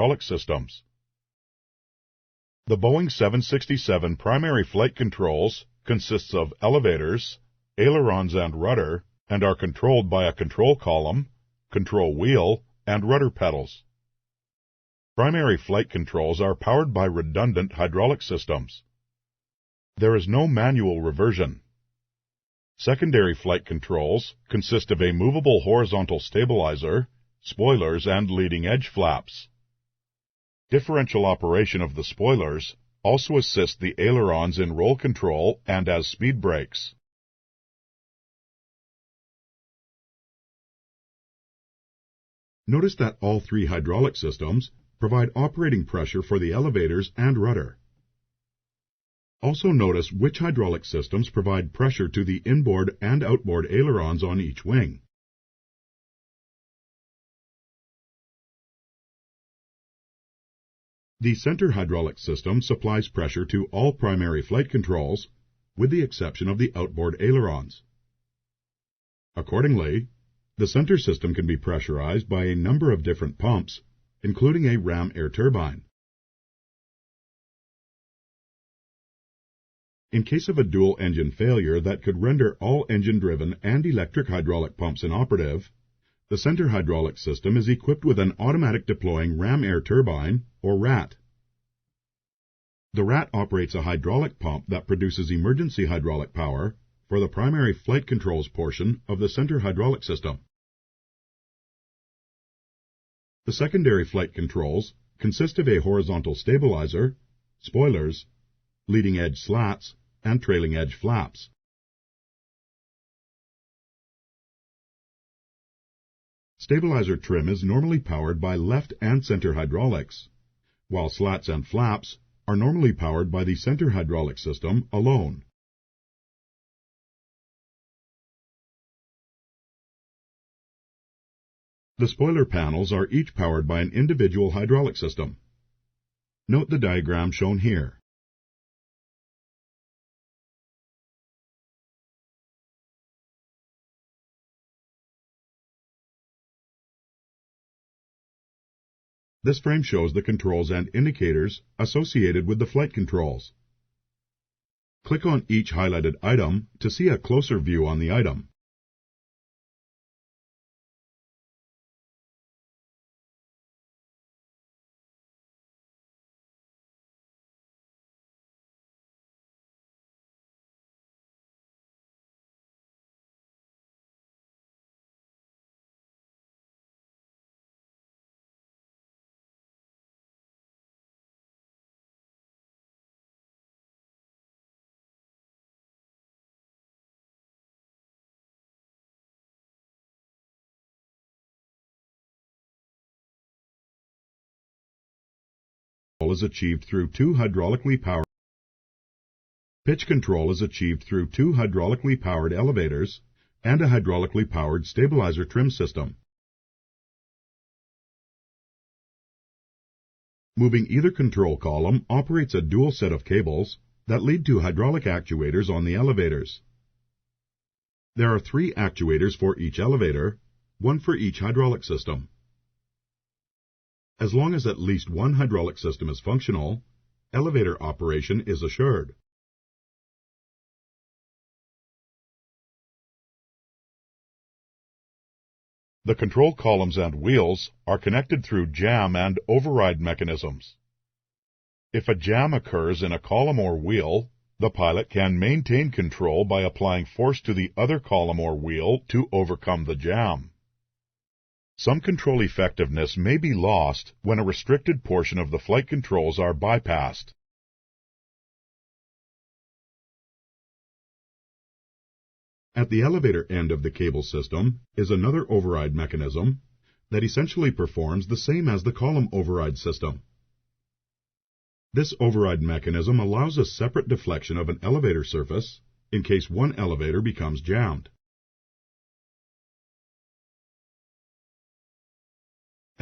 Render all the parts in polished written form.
hydraulic systems. The Boeing 767 primary flight controls consists of elevators, ailerons and rudder, and are controlled by a control column, control wheel, and rudder pedals. Primary flight controls are powered by redundant hydraulic systems. There is no manual reversion. Secondary flight controls consist of a movable horizontal stabilizer, spoilers, and leading edge flaps. Differential operation of the spoilers also assists the ailerons in roll control and as speed brakes. Notice that all three hydraulic systems provide operating pressure for the elevators and rudder. Also notice which hydraulic systems provide pressure to the inboard and outboard ailerons on each wing. The center hydraulic system supplies pressure to all primary flight controls, with the exception of the outboard ailerons. Accordingly, the center system can be pressurized by a number of different pumps, including a ram air turbine. In case of a dual engine failure that could render all engine-driven and electric hydraulic pumps inoperative, the center hydraulic system is equipped with an automatic deploying ram air turbine, or RAT. The RAT operates a hydraulic pump that produces emergency hydraulic power for the primary flight controls portion of the center hydraulic system. The secondary flight controls consist of a horizontal stabilizer, spoilers, leading edge slats, and trailing edge flaps. Stabilizer trim is normally powered by left and center hydraulics, while slats and flaps are normally powered by the center hydraulic system alone. The spoiler panels are each powered by an individual hydraulic system. Note the diagram shown here. This frame shows the controls and indicators associated with the flight controls. Click on each highlighted item to see a closer view on the item. Is achieved through two hydraulically powered. Pitch control is achieved through two hydraulically powered elevators and a hydraulically powered stabilizer trim system. Moving either control column operates a dual set of cables that lead to hydraulic actuators on the elevators. There are 3 actuators for each elevator, 1 for each hydraulic system. As long as at least one hydraulic system is functional, elevator operation is assured. The control columns and wheels are connected through jam and override mechanisms. If a jam occurs in a column or wheel, the pilot can maintain control by applying force to the other column or wheel to overcome the jam. Some control effectiveness may be lost when a restricted portion of the flight controls are bypassed. At the elevator end of the cable system is another override mechanism that essentially performs the same as the column override system. This override mechanism allows a separate deflection of an elevator surface in case one elevator becomes jammed.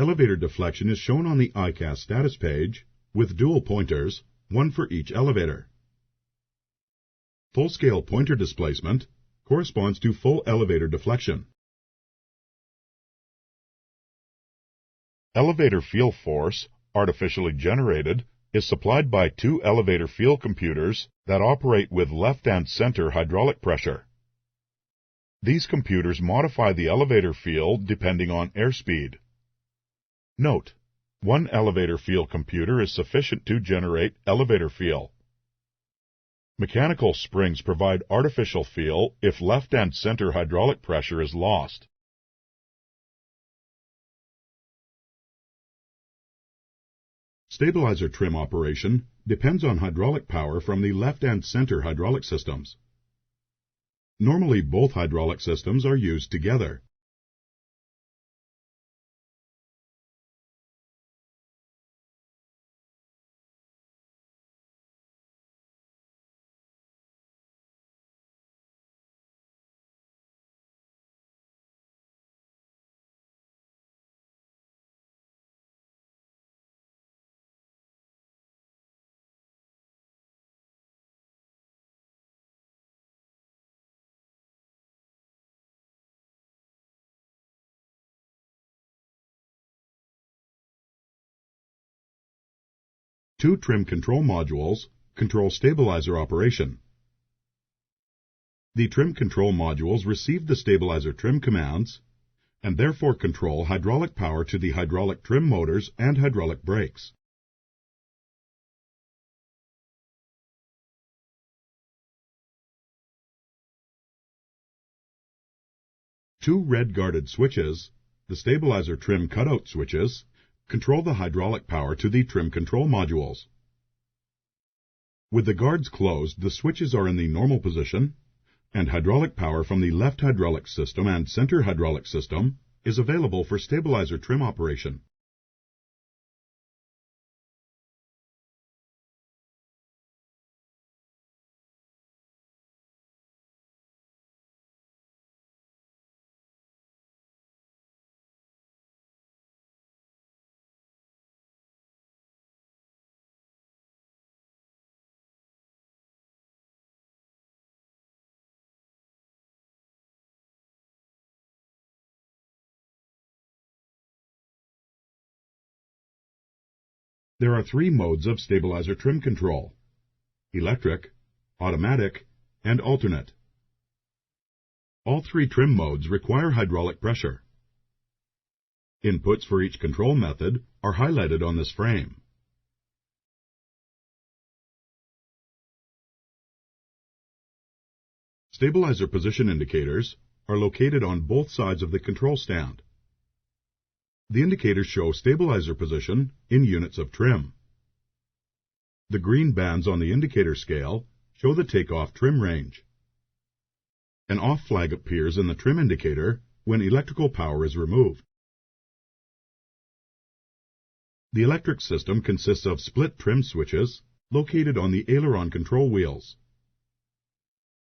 Elevator deflection is shown on the ICAS status page with dual pointers, one for each elevator. Full-scale pointer displacement corresponds to full elevator deflection. Elevator feel force artificially generated, is supplied by two elevator field computers that operate with left and center hydraulic pressure. These computers modify the elevator field depending on airspeed. Note: one elevator field computer is sufficient to generate elevator feel. Mechanical springs provide artificial feel if left and center hydraulic pressure is lost. Stabilizer trim operation depends on hydraulic power from the left and center hydraulic systems. Normally, both hydraulic systems are used together. Two trim control modules control stabilizer operation. The trim control modules receive the stabilizer trim commands and therefore control hydraulic power to the hydraulic trim motors and hydraulic brakes. Two red guarded switches, the stabilizer trim cutout switches, control the hydraulic power to the trim control modules. With the guards closed, the switches are in the normal position, and hydraulic power from the left hydraulic system and center hydraulic system is available for stabilizer trim operation. There are three modes of stabilizer trim control: electric, automatic, and alternate. All three trim modes require hydraulic pressure. Inputs for each control method are highlighted on this frame. Stabilizer position indicators are located on both sides of the control stand. The indicators show stabilizer position in units of trim. The green bands on the indicator scale show the takeoff trim range. An off flag appears in the trim indicator when electrical power is removed. The electric system consists of split trim switches located on the aileron control wheels.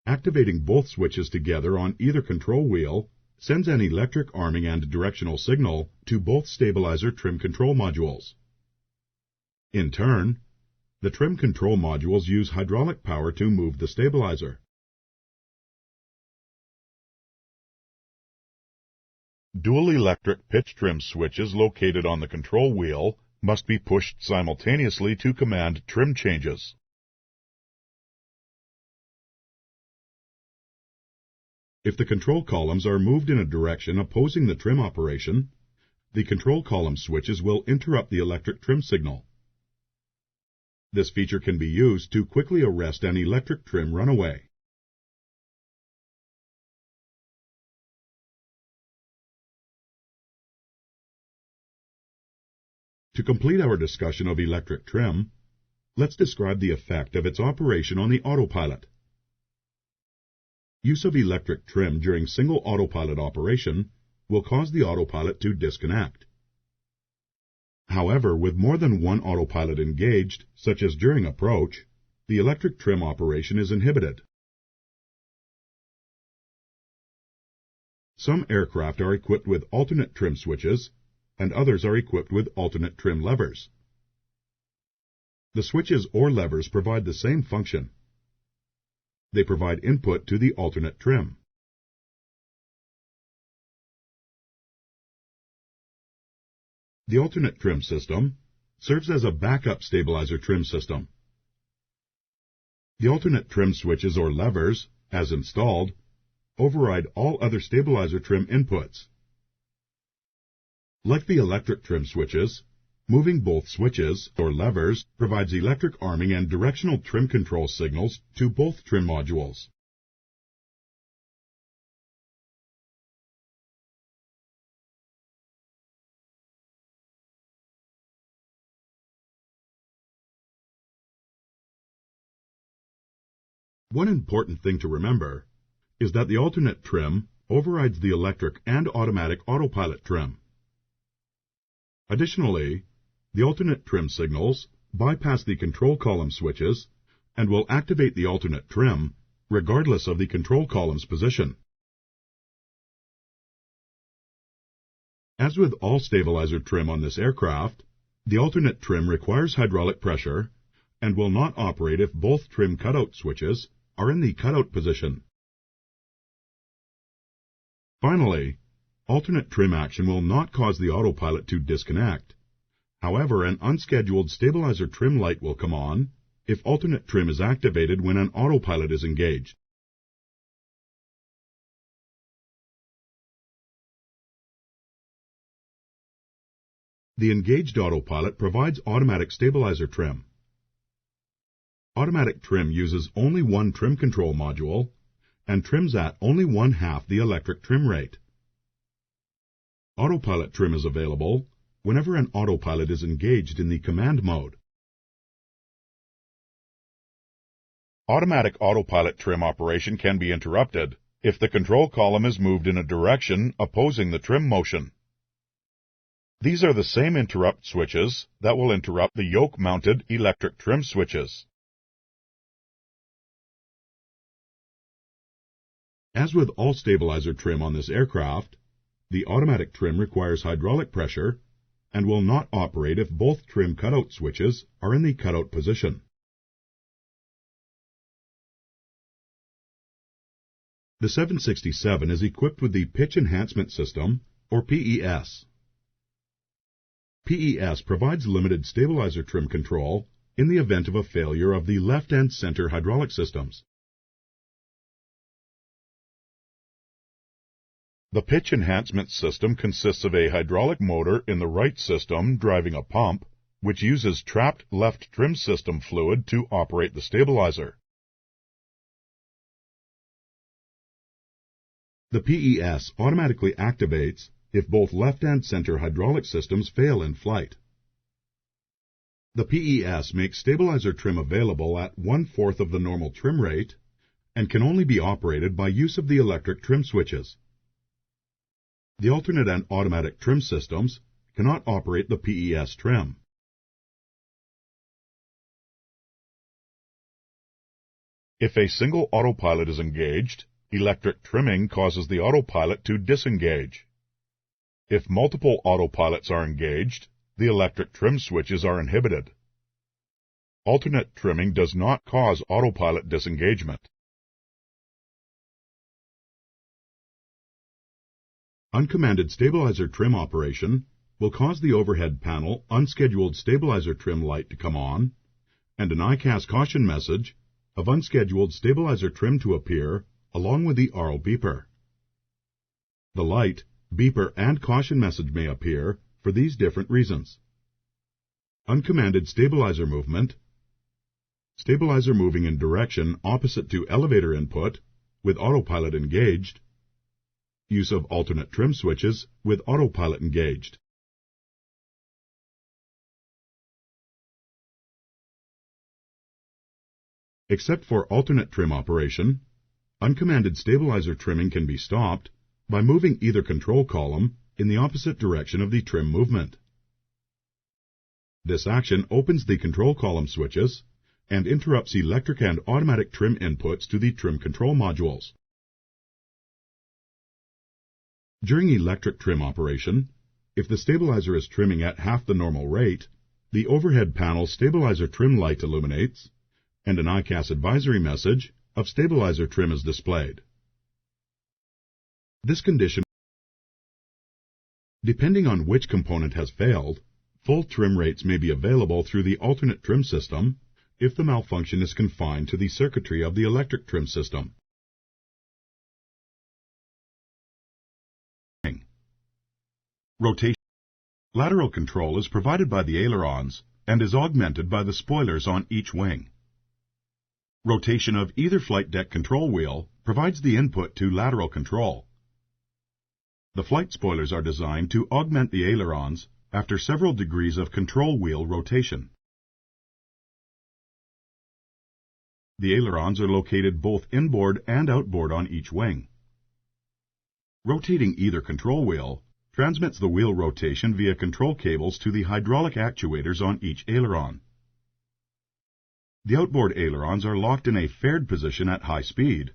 Activating both switches together on either control wheel sends an electric arming and directional signal to both stabilizer trim control modules. In turn, the trim control modules use hydraulic power to move the stabilizer. Dual electric pitch trim switches located on the control wheel must be pushed simultaneously to command trim changes. If the control columns are moved in a direction opposing the trim operation, the control column switches will interrupt the electric trim signal. This feature can be used to quickly arrest an electric trim runaway. To complete our discussion of electric trim, let's describe the effect of its operation on the autopilot. Use of electric trim during single autopilot operation will cause the autopilot to disconnect. However, with more than one autopilot engaged, such as during approach, the electric trim operation is inhibited. Some aircraft are equipped with alternate trim switches, and others are equipped with alternate trim levers. The switches or levers provide the same function. They provide input to the alternate trim. The alternate trim system, serves as a backup stabilizer trim system. The alternate trim switches or levers, as installed, override all other stabilizer trim inputs. Like the electric trim switches, moving both switches or levers provides electric arming and directional trim control signals to both trim modules. One important thing to remember is that the alternate trim overrides the electric and automatic autopilot trim. Additionally, the alternate trim signals bypass the control column switches and will activate the alternate trim regardless of the control column's position. As with all stabilizer trim on this aircraft, the alternate trim requires hydraulic pressure and will not operate if both trim cutout switches are in the cutout position. Finally, alternate trim action will not cause the autopilot to disconnect. However, an unscheduled stabilizer trim light will come on if alternate trim is activated when an autopilot is engaged. The engaged autopilot provides automatic stabilizer trim. Automatic trim uses only one trim control module and trims at only 1/2 the electric trim rate. Autopilot trim is available whenever an autopilot is engaged in the command mode. Automatic autopilot trim operation can be interrupted if the control column is moved in a direction opposing the trim motion. These are the same interrupt switches that will interrupt the yoke-mounted electric trim switches. As with all stabilizer trim on this aircraft, the automatic trim requires hydraulic pressure and will not operate if both trim cutout switches are in the cutout position. The 767 is equipped with the Pitch Enhancement System, or PES. PES provides limited stabilizer trim control in the event of a failure of the left and center hydraulic systems. The pitch enhancement system consists of a hydraulic motor in the right system driving a pump, which uses trapped left trim system fluid to operate the stabilizer. The PES automatically activates if both left and center hydraulic systems fail in flight. The PES makes stabilizer trim available at 1/4 of the normal trim rate and can only be operated by use of the electric trim switches. The alternate and automatic trim systems cannot operate the PES trim. If a single autopilot is engaged, electric trimming causes the autopilot to disengage. If multiple autopilots are engaged, the electric trim switches are inhibited. Alternate trimming does not cause autopilot disengagement. Uncommanded stabilizer trim operation will cause the overhead panel unscheduled stabilizer trim light to come on and an ICAS caution message of unscheduled stabilizer trim to appear along with the ARL beeper. The light, beeper, and caution message may appear for these different reasons: uncommanded stabilizer movement, stabilizer moving in direction opposite to elevator input with autopilot engaged, use of alternate trim switches with autopilot engaged. Except for alternate trim operation, uncommanded stabilizer trimming can be stopped by moving either control column in the opposite direction of the trim movement. This action opens the control column switches and interrupts electric and automatic trim inputs to the trim control modules. During electric trim operation, if the stabilizer is trimming at half the normal rate, the overhead panel stabilizer trim light illuminates and an ICAS advisory message of stabilizer trim is displayed. This condition, depending on which component has failed, Full trim rates may be available through the alternate trim system if the malfunction is confined to the circuitry of the electric trim system. Rotation. Lateral control is provided by the ailerons and is augmented by the spoilers on each wing. Rotation of either flight deck control wheel provides the input to lateral control. The flight spoilers are designed to augment the ailerons after several degrees of control wheel rotation. The ailerons are located both inboard and outboard on each wing. Rotating either control wheel transmits the wheel rotation via control cables to the hydraulic actuators on each aileron. The outboard ailerons are locked in a faired position at high speed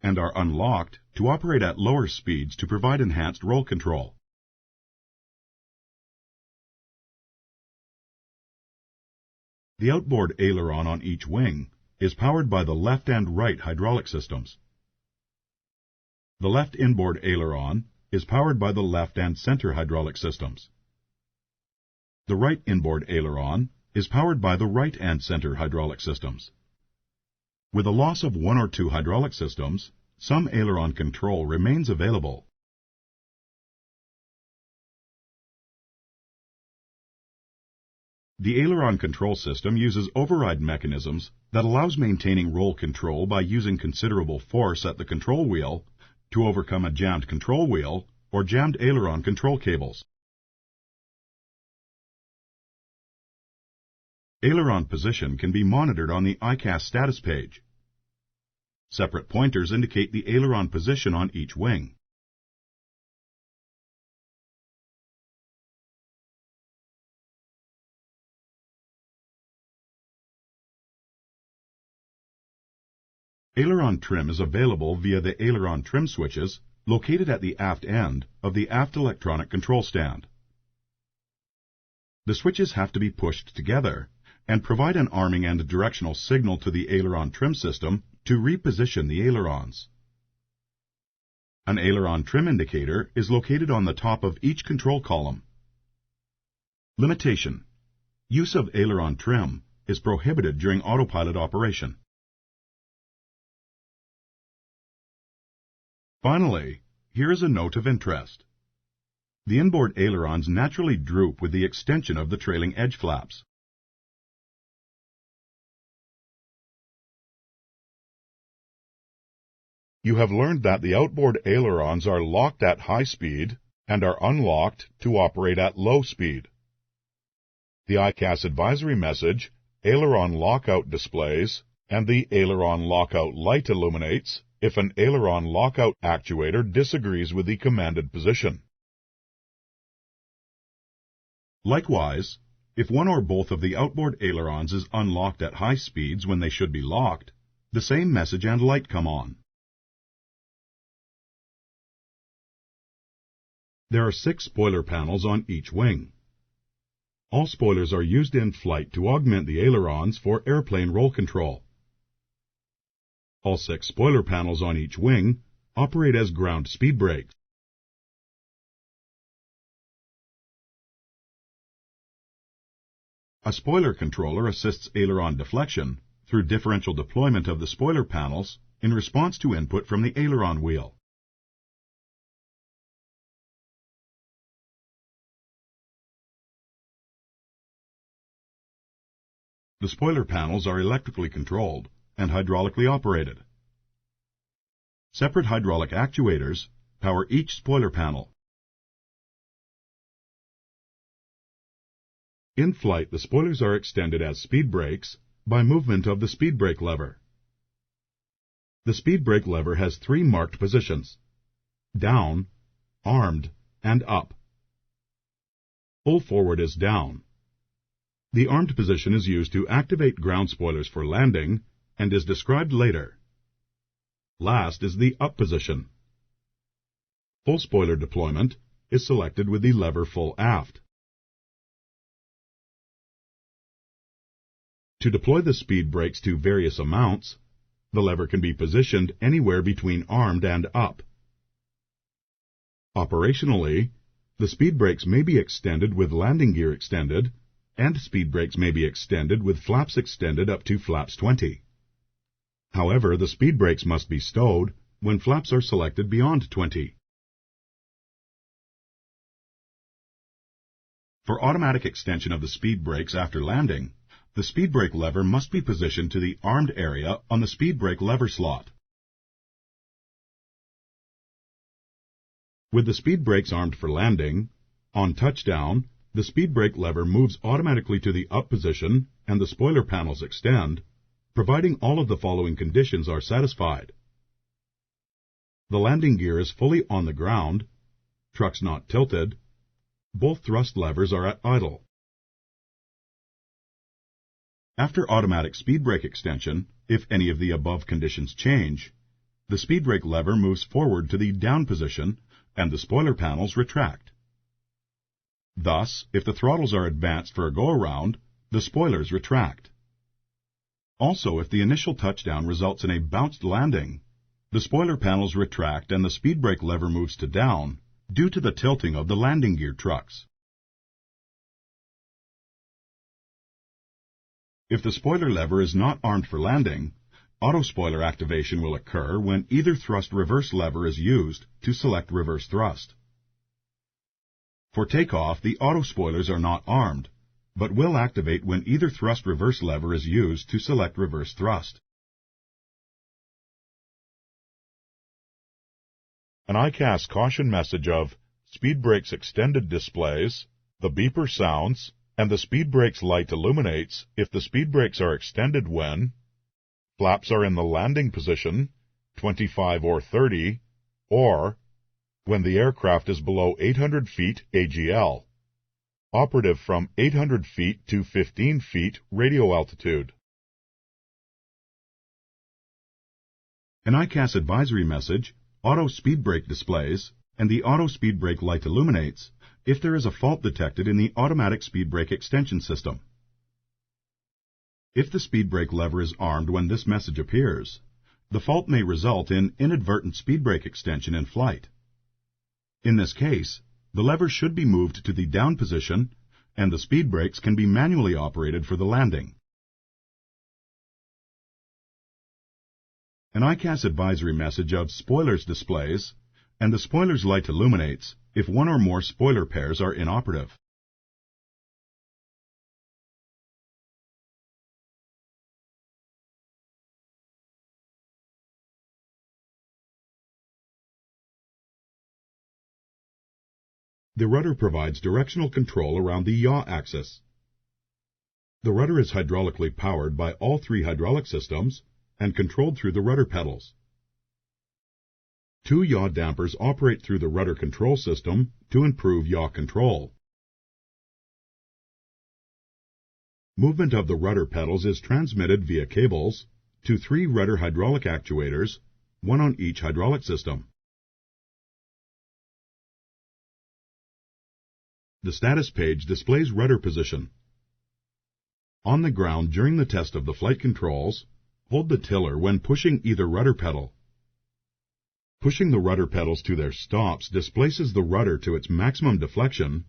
and are unlocked to operate at lower speeds to provide enhanced roll control. The outboard aileron on each wing is powered by the left and right hydraulic systems. The left inboard aileron is powered by the left and center hydraulic systems. The right inboard aileron is powered by the right and center hydraulic systems. With a loss of one or two hydraulic systems, some aileron control remains available. The aileron control system uses override mechanisms that allows maintaining roll control by using considerable force at the control wheel to overcome a jammed control wheel or jammed aileron control cables. Aileron position can be monitored on the ICAS status page. Separate pointers indicate the aileron position on each wing. Aileron trim is available via the aileron trim switches located at the aft end of the aft electronic control stand. The switches have to be pushed together and provide an arming and directional signal to the aileron trim system to reposition the ailerons. An aileron trim indicator is located on the top of each control column. Limitation: use of aileron trim is prohibited during autopilot operation. Finally, here is a note of interest. The inboard ailerons naturally droop with the extension of the trailing edge flaps. You have learned that the outboard ailerons are locked at high speed and are unlocked to operate at low speed. The ICAS advisory message, aileron lockout displays, and the aileron lockout light illuminates if an aileron lockout actuator disagrees with the commanded position. Likewise, if one or both of the outboard ailerons is unlocked at high speeds when they should be locked, the same message and light come on. There are 6 spoiler panels on each wing. All spoilers are used in flight to augment the ailerons for airplane roll control. All 6 spoiler panels on each wing operate as ground speed brakes. A spoiler controller assists aileron deflection through differential deployment of the spoiler panels in response to input from the aileron wheel. The spoiler panels are electrically controlled and hydraulically operated. Separate hydraulic actuators power each spoiler panel. In flight, the spoilers are extended as speed brakes by movement of the speed brake lever. The speed brake lever has 3 marked positions: down, armed, and up. Pull forward is down. The armed position is used to activate ground spoilers for landing and is described later. Last is the up position. Full spoiler deployment is selected with the lever full aft. To deploy the speed brakes to various amounts, the lever can be positioned anywhere between armed and up. Operationally, The speed brakes may be extended with landing gear extended, and speed brakes may be extended with flaps extended up to flaps 20. However, the speed brakes must be stowed when flaps are selected beyond 20. For automatic extension of the speed brakes after landing, the speed brake lever must be positioned to the armed area on the speed brake lever slot. With the speed brakes armed for landing, on touchdown, the speed brake lever moves automatically to the up position and the spoiler panels extend, providing all of the following conditions are satisfied. The landing gear is fully on the ground, trucks not tilted, both thrust levers are at idle. After automatic speed brake extension, if any of the above conditions change, the speed brake lever moves forward to the down position and the spoiler panels retract. Thus, if the throttles are advanced for a go-around, the spoilers retract. Also, if the initial touchdown results in a bounced landing, the spoiler panels retract and the speed brake lever moves to down due to the tilting of the landing gear trucks. If the spoiler lever is not armed for landing, auto spoiler activation will occur when either thrust reverse lever is used to select reverse thrust. For takeoff, the auto spoilers are not armed, but will activate when either thrust reverse lever is used to select reverse thrust. An ICAS caution message of speed brakes extended displays, the beeper sounds, and the speed brakes light illuminates if the speed brakes are extended when flaps are in the landing position, 25 or 30, or when the aircraft is below 800 feet AGL, operative from 800 feet to 15 feet radio altitude. An ICAS advisory message, auto speed brake displays, and the auto speed brake light illuminates if there is a fault detected in the automatic speed brake extension system. If the speed brake lever is armed when this message appears, the fault may result in inadvertent speed brake extension in flight. In this case, the lever should be moved to the down position and the speed brakes can be manually operated for the landing. An ICAS advisory message of spoilers displays and the spoilers light illuminates if one or more spoiler pairs are inoperative. The rudder provides directional control around the yaw axis. The rudder is hydraulically powered by all three hydraulic systems and controlled through the rudder pedals. Two yaw dampers operate through the rudder control system to improve yaw control. Movement of the rudder pedals is transmitted via cables to three rudder hydraulic actuators, one on each hydraulic system. The status page displays rudder position. On the ground during the test of the flight controls, hold the tiller when pushing either rudder pedal. Pushing the rudder pedals to their stops displaces the rudder to its maximum deflection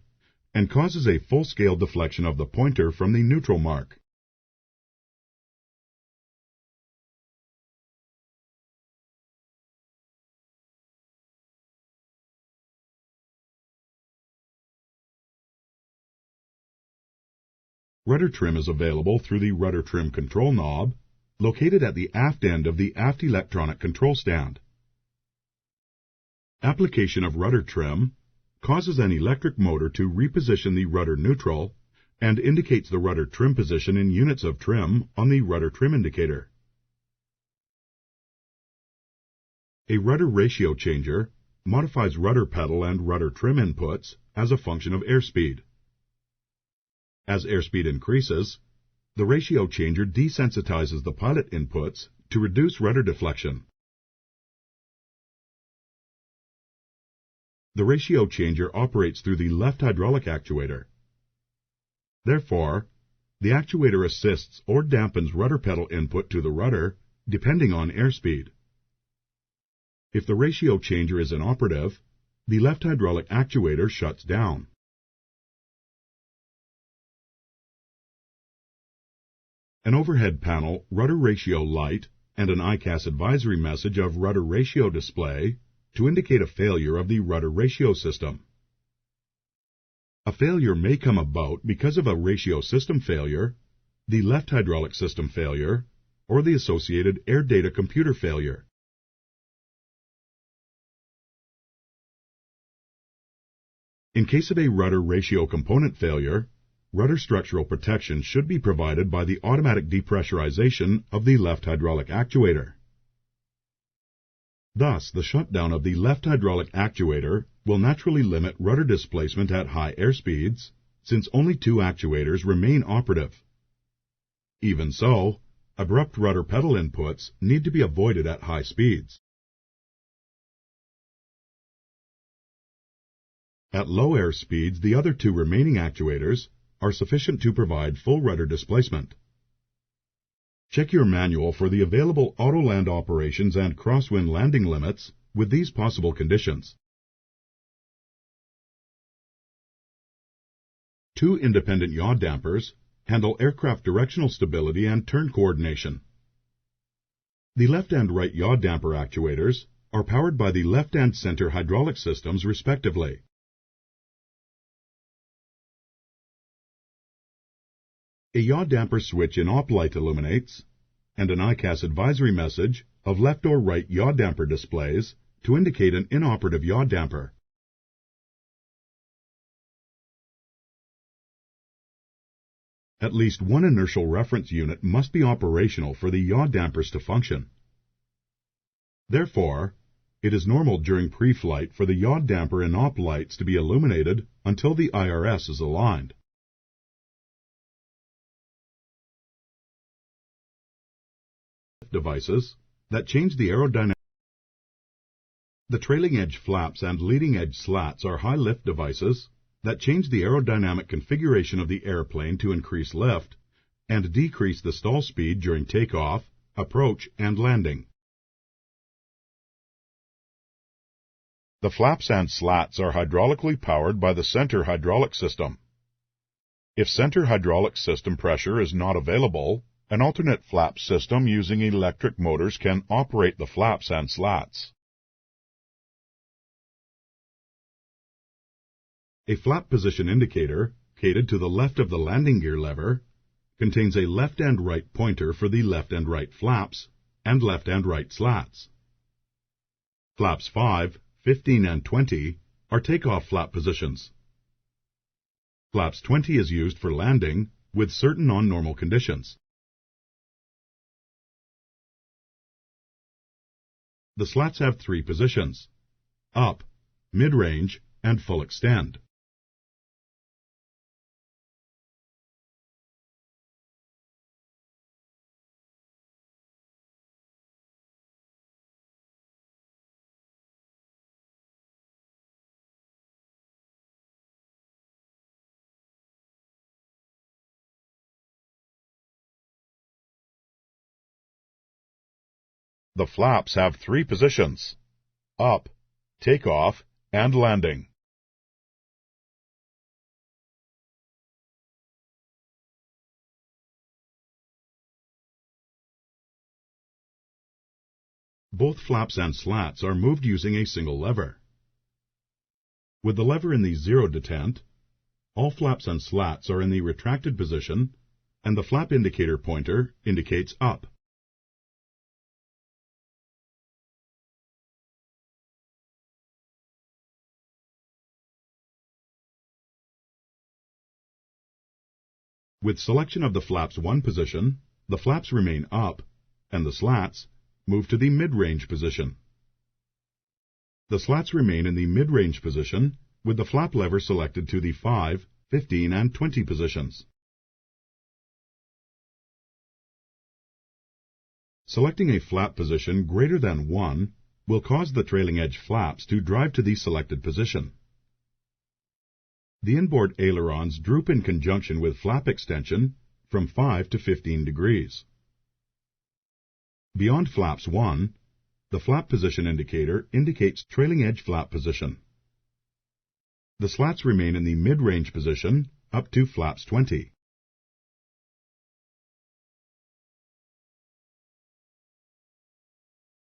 and causes a full-scale deflection of the pointer from the neutral mark. Rudder trim is available through the rudder trim control knob, located at the aft end of the aft electronic control stand. Application of rudder trim causes an electric motor to reposition the rudder neutral and indicates the rudder trim position in units of trim on the rudder trim indicator. A rudder ratio changer modifies rudder pedal and rudder trim inputs as a function of airspeed. As airspeed increases, the ratio changer desensitizes the pilot inputs to reduce rudder deflection. The ratio changer operates through the left hydraulic actuator. Therefore, the actuator assists or dampens rudder pedal input to the rudder depending on airspeed. If the ratio changer is inoperative, the left hydraulic actuator shuts down. An overhead panel rudder ratio light and an ICAS advisory message of rudder ratio display to indicate a failure of the rudder ratio system. A failure may come about because of a ratio system failure, the left hydraulic system failure, or the associated air data computer failure. In case of a rudder ratio component failure, rudder structural protection should be provided by the automatic depressurization of the left hydraulic actuator. Thus, the shutdown of the left hydraulic actuator will naturally limit rudder displacement at high airspeeds, since only two actuators remain operative. Even so, abrupt rudder pedal inputs need to be avoided at high speeds. At low air speeds, the other two remaining actuators are sufficient to provide full rudder displacement. Check your manual for the available auto-land operations and crosswind landing limits with these possible conditions. Two independent yaw dampers handle aircraft directional stability and turn coordination. The left and right yaw damper actuators are powered by the left and center hydraulic systems respectively. A yaw damper switch in op light illuminates, and an ICAS advisory message of left or right yaw damper displays to indicate an inoperative yaw damper. At least one inertial reference unit must be operational for the yaw dampers to function. Therefore, it is normal during pre-flight for the yaw damper and op lights to be illuminated until the IRS is aligned. Devices that change the aerodynamic. The trailing edge flaps and leading edge slats are high lift devices that change the aerodynamic configuration of the airplane to increase lift and decrease the stall speed during takeoff, approach, and landing. The flaps and slats are hydraulically powered by the center hydraulic system. If center hydraulic system pressure is not available, an alternate flap system using electric motors can operate the flaps and slats. A flap position indicator, located to the left of the landing gear lever, contains a left and right pointer for the left and right flaps and left and right slats. Flaps 5, 15, and 20 are takeoff flap positions. Flaps 20 is used for landing with certain non-normal conditions. The slats have three positions: up, mid-range, and full extend. The flaps have three positions: up, takeoff, and landing. Both flaps and slats are moved using a single lever. With the lever in the zero detent, all flaps and slats are in the retracted position, and the flap indicator pointer indicates up. With selection of the flaps 1 position, the flaps remain up, and the slats move to the mid-range position. The slats remain in the mid-range position with the flap lever selected to the 5, 15, and 20 positions. Selecting a flap position greater than 1 will cause the trailing edge flaps to drive to the selected position. The inboard ailerons droop in conjunction with flap extension from 5 to 15 degrees. Beyond flaps 1, the flap position indicator indicates trailing edge flap position. The slats remain in the mid-range position up to flaps 20.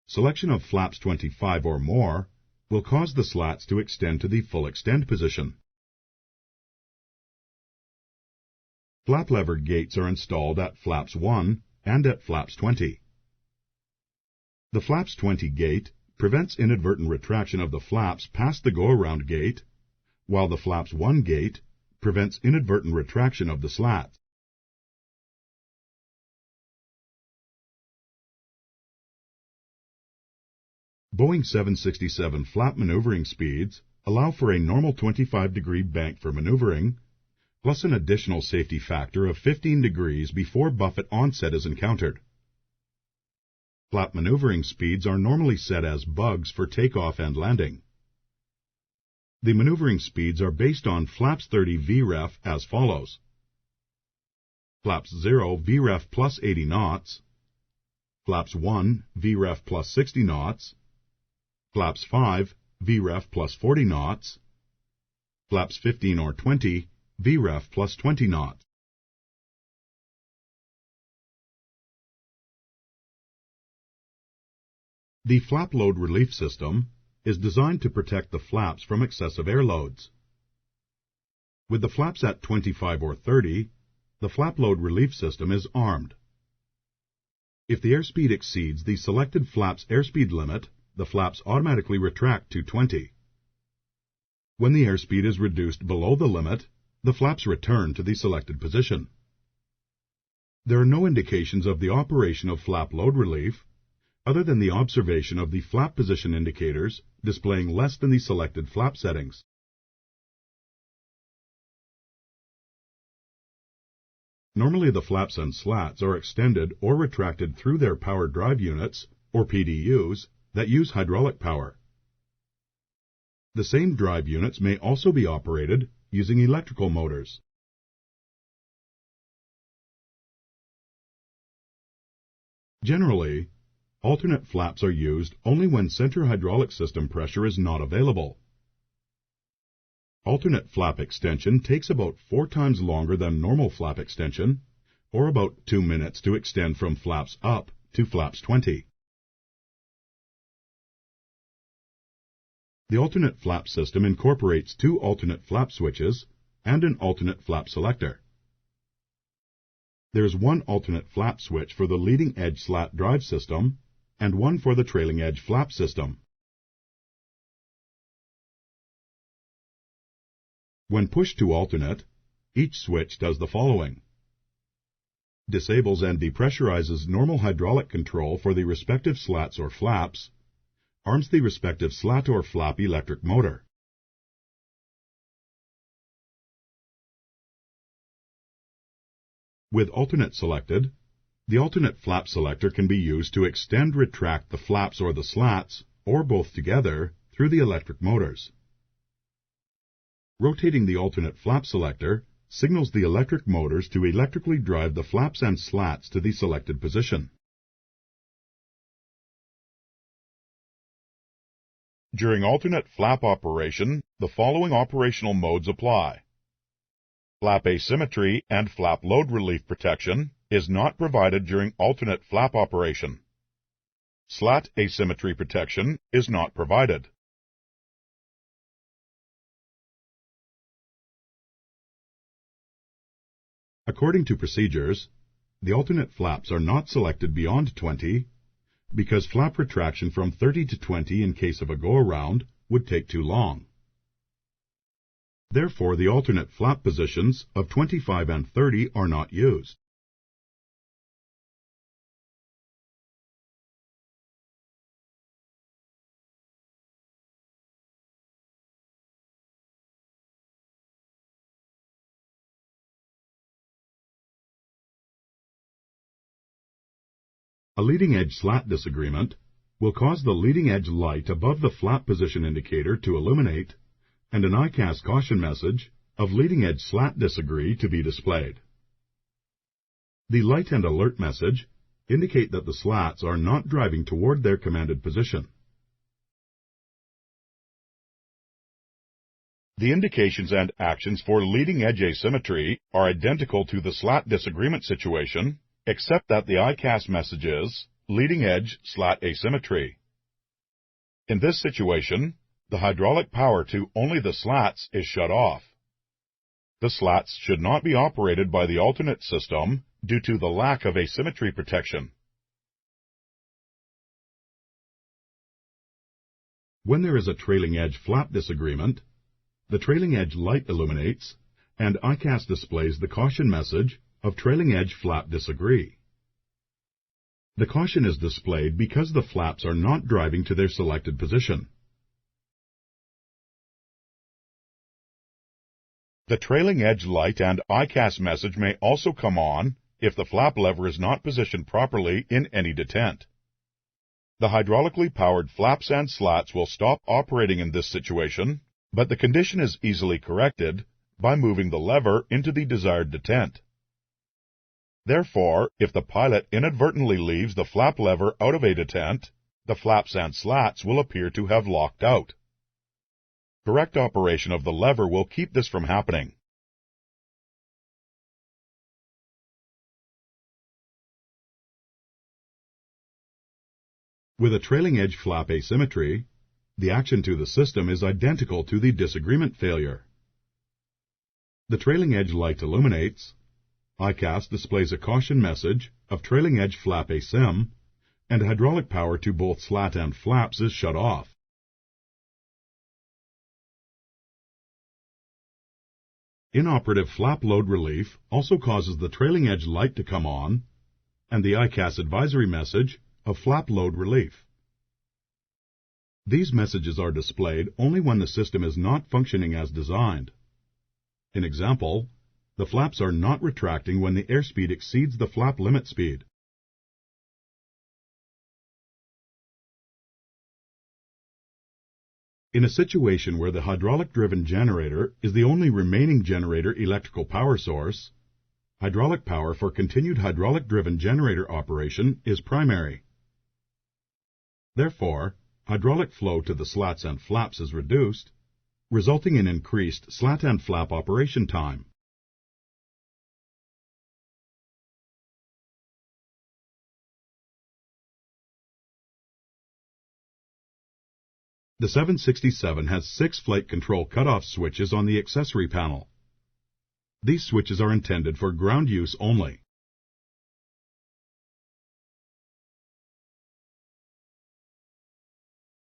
Selection of flaps 25 or more will cause the slats to extend to the full extend position. Flap lever gates are installed at flaps 1 and at flaps 20. The flaps 20 gate prevents inadvertent retraction of the flaps past the go-around gate, while the flaps 1 gate prevents inadvertent retraction of the slats. Boeing 767 flap maneuvering speeds allow for a normal 25-degree bank for maneuvering, plus an additional safety factor of 15 degrees before buffet onset is encountered. Flap maneuvering speeds are normally set as bugs for takeoff and landing. The maneuvering speeds are based on flaps 30 VREF as follows: flaps 0 VREF plus 80 knots, flaps 1 VREF plus 60 knots, flaps 5 VREF plus 40 knots, flaps 15 or 20 VREF plus 20 knots. The flap load relief system is designed to protect the flaps from excessive air loads. With the flaps at 25 or 30, the flap load relief system is armed. If the airspeed exceeds the selected flap's airspeed limit, the flaps automatically retract to 20. When the airspeed is reduced below the limit, the flaps return to the selected position. There are no indications of the operation of flap load relief, other than the observation of the flap position indicators displaying less than the selected flap settings. Normally the flaps and slats are extended or retracted through their power drive units, or PDUs, that use hydraulic power. The same drive units may also be operated using electrical motors. Generally, alternate flaps are used only when center hydraulic system pressure is not available. Alternate flap extension takes about 4 times longer than normal flap extension, or about 2 minutes to extend from flaps up to flaps 20. The alternate flap system incorporates 2 alternate flap switches and an alternate flap selector. There is 1 alternate flap switch for the leading edge slat drive system and 1 for the trailing edge flap system. When pushed to alternate, each switch does the following: disables and depressurizes normal hydraulic control for the respective slats or flaps, arms the respective slat or flap electric motor. With alternate selected, the alternate flap selector can be used to extend-retract the flaps or the slats, or both together, through the electric motors. Rotating the alternate flap selector signals the electric motors to electrically drive the flaps and slats to the selected position. During alternate flap operation, the following operational modes apply. Flap asymmetry and flap load relief protection is not provided during alternate flap operation. Slat asymmetry protection is not provided. According to procedures, the alternate flaps are not selected beyond 20 because flap retraction from 30 to 20 in case of a go-around would take too long. Therefore, the alternate flap positions of 25 and 30 are not used. A leading edge slat disagreement will cause the leading edge light above the flap position indicator to illuminate and an ICAS caution message of leading edge slat disagree to be displayed. The light and alert message indicate that the slats are not driving toward their commanded position. The indications and actions for leading edge asymmetry are identical to the slat disagreement situation, except that the ICAS message is leading edge slat asymmetry. In this situation, the hydraulic power to only the slats is shut off. The slats should not be operated by the alternate system due to the lack of asymmetry protection. When there is a trailing edge flap disagreement, the trailing edge light illuminates and ICAS displays the caution message of trailing edge flap disagree. The caution is displayed because the flaps are not driving to their selected position. The trailing edge light and ICAS message may also come on if the flap lever is not positioned properly in any detent. The hydraulically powered flaps and slats will stop operating in this situation, but the condition is easily corrected by moving the lever into the desired detent. Therefore, if the pilot inadvertently leaves the flap lever out of a detent, the flaps and slats will appear to have locked out. Correct operation of the lever will keep this from happening. With a trailing edge flap asymmetry, the action to the system is identical to the disagreement failure. The trailing edge light illuminates, ICAS displays a caution message of trailing edge flap asym, and hydraulic power to both slat and flaps is shut off. Inoperative flap load relief also causes the trailing edge light to come on, and the ICAS advisory message of flap load relief. These messages are displayed only when the system is not functioning as designed. In example, the flaps are not retracting when the airspeed exceeds the flap limit speed. In a situation where the hydraulic-driven generator is the only remaining generator electrical power source, hydraulic power for continued hydraulic-driven generator operation is primary. Therefore, hydraulic flow to the slats and flaps is reduced, resulting in increased slat and flap operation time. The 767 has 6 flight control cutoff switches on the accessory panel. These switches are intended for ground use only.